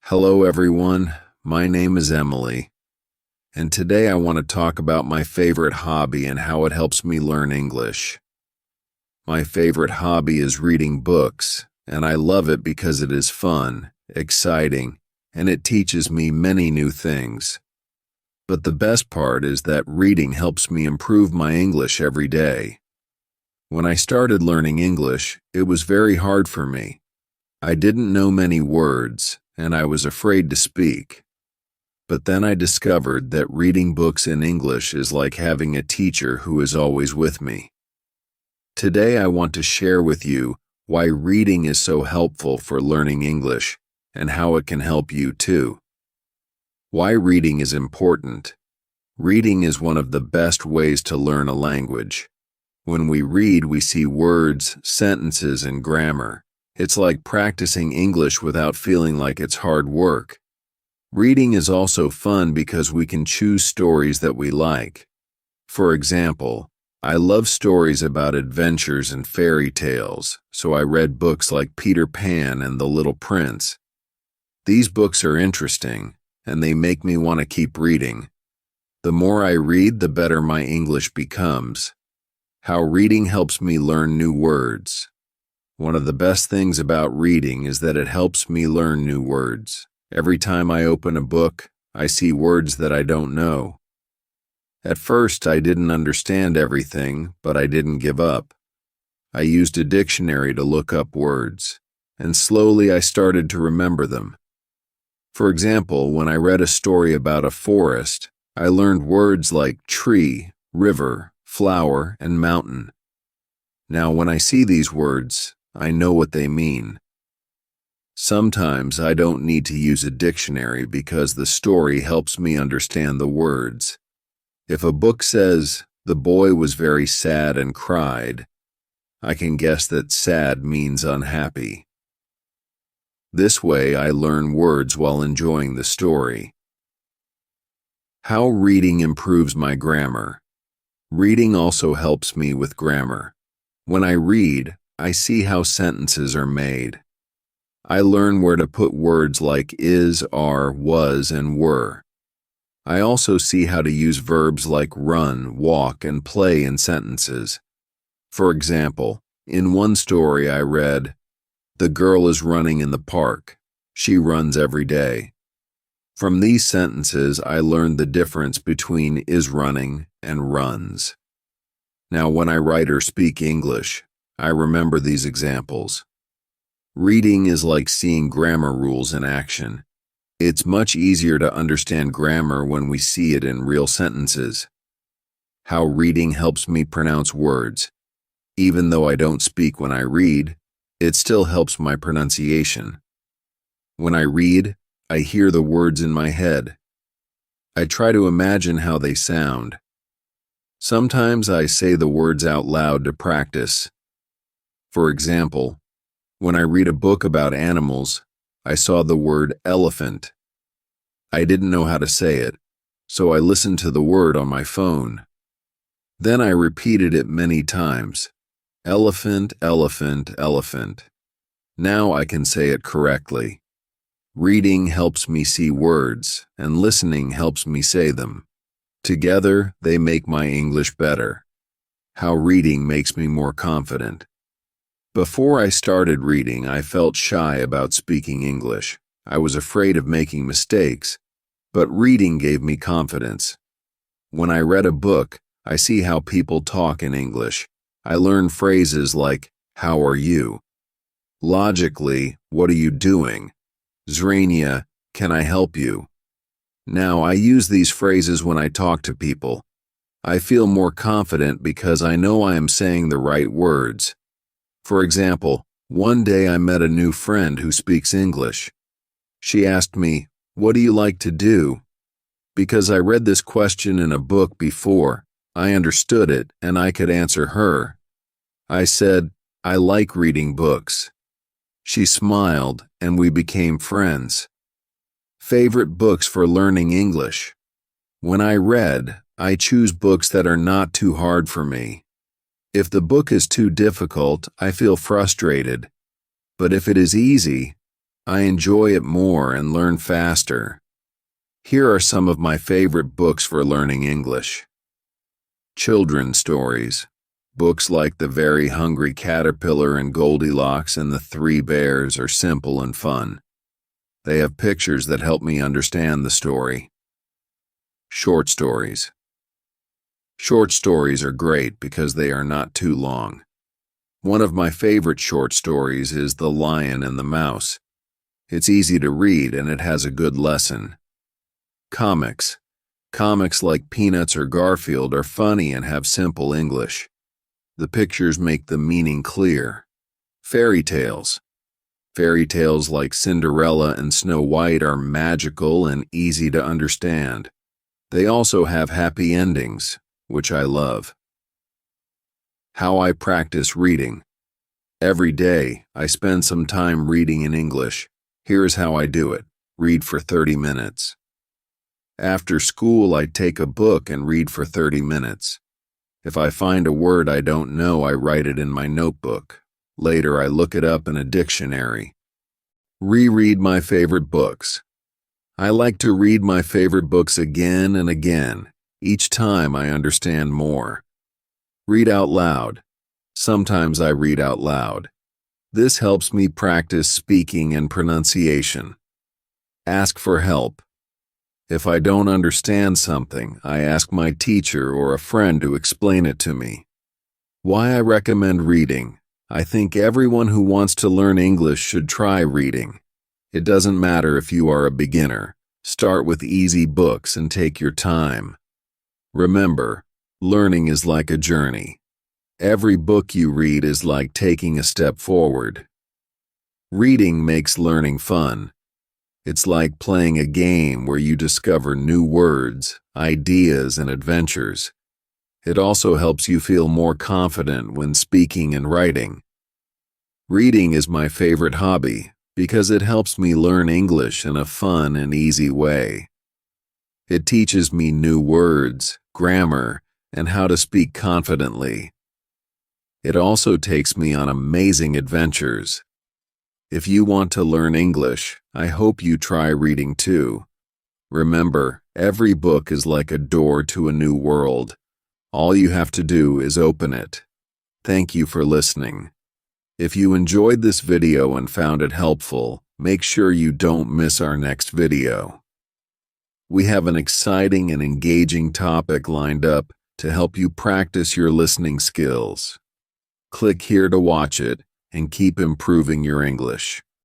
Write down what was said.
Hello everyone, my name is Emily, and today I want to talk about my favorite hobby and how it helps me learn English. My favorite hobby is reading books, and I love it because it is fun, exciting, and it teaches me many new things. But the best part is that reading helps me improve my English every day. When I started learning English, it was very hard for me. I didn't know many words, and I was afraid to speak. But then I discovered that reading books in English is like having a teacher who is always with me. Today I want to share with you why reading is so helpful for learning English and how it can help you too. Why reading is important. Reading is one of the best ways to learn a language. When we read, we see words, sentences, and grammar. It's like practicing English without feeling like it's hard work. Reading is also fun because we can choose stories that we like. For example, I love stories about adventures and fairy tales, so I read books like Peter Pan and The Little Prince. These books are interesting, and they make me want to keep reading. The more I read, the better my English becomes. How reading helps me learn new words. One of the best things about reading is that it helps me learn new words. Every time I open a book, I see words that I don't know. At first, I didn't understand everything, but I didn't give up. I used a dictionary to look up words, and slowly I started to remember them. For example, when I read a story about a forest, I learned words like tree, river, flower, and mountain. Now, when I see these words, I know what they mean. Sometimes I don't need to use a dictionary because the story helps me understand the words. If a book says, "The boy was very sad and cried," I can guess that sad means unhappy. This way I learn words while enjoying the story. How reading improves my grammar. Reading also helps me with grammar. When I read, I see how sentences are made. I learn where to put words like is, are, was, and were. I also see how to use verbs like run, walk, and play in sentences. For example, in one story I read, "The girl is running in the park. She runs every day." From these sentences, I learned the difference between is running and runs. Now, when I write or speak English, I remember these examples. Reading is like seeing grammar rules in action. It's much easier to understand grammar when we see it in real sentences. How reading helps me pronounce words. Even though I don't speak when I read, it still helps my pronunciation. When I read, I hear the words in my head. I try to imagine how they sound. Sometimes I say the words out loud to practice. For example, when I read a book about animals, I saw the word elephant. I didn't know how to say it, so I listened to the word on my phone. Then I repeated it many times. Elephant, elephant, elephant. Now I can say it correctly. Reading helps me see words, and listening helps me say them. Together, they make my English better. How reading makes me more confident. Before I started reading, I felt shy about speaking English. I was afraid of making mistakes, but reading gave me confidence. When I read a book, I see how people talk in English. I learn phrases like, "How are you?" Logically, "What are you doing?" Zrania, "Can I help you?" Now, I use these phrases when I talk to people. I feel more confident because I know I am saying the right words. For example, one day I met a new friend who speaks English. She asked me, "What do you like to do?" Because I read this question in a book before, I understood it and I could answer her. I said, "I like reading books." She smiled and we became friends. Favorite books for learning English. When I read, I choose books that are not too hard for me. If the book is too difficult, I feel frustrated. But if it is easy, I enjoy it more and learn faster. Here are some of my favorite books for learning English. Children's stories. Books like The Very Hungry Caterpillar and Goldilocks and the Three Bears are simple and fun. They have pictures that help me understand the story. Short stories. Short stories are great because they are not too long. One of my favorite short stories is The Lion and the Mouse. It's easy to read and it has a good lesson. Comics. Comics like Peanuts or Garfield are funny and have simple English. The pictures make the meaning clear. Fairy tales. Fairy tales like Cinderella and Snow White are magical and easy to understand. They also have happy endings, which I love. How I practice reading. Every day, I spend some time reading in English. Here's how I do it. Read for 30 minutes. After school, I take a book and read for 30 minutes. If I find a word I don't know, I write it in my notebook. Later, I look it up in a dictionary. Reread my favorite books. I like to read my favorite books again and again. Each time I understand more. Read out loud. Sometimes I read out loud. This helps me practice speaking and pronunciation. Ask for help. If I don't understand something, I ask my teacher or a friend to explain it to me. Why I recommend reading. I think everyone who wants to learn English should try reading. It doesn't matter if you are a beginner. Start with easy books and take your time. Remember, learning is like a journey. Every book you read is like taking a step forward. Reading makes learning fun. It's like playing a game where you discover new words, ideas, and adventures. It also helps you feel more confident when speaking and writing. Reading is my favorite hobby because it helps me learn English in a fun and easy way. It teaches me new words, grammar, and how to speak confidently. It also takes me on amazing adventures. If you want to learn English, I hope you try reading too. Remember, every book is like a door to a new world. All you have to do is open it. Thank you for listening. If you enjoyed this video and found it helpful, make sure you don't miss our next video. We have an exciting and engaging topic lined up to help you practice your listening skills. Click here to watch it and keep improving your English.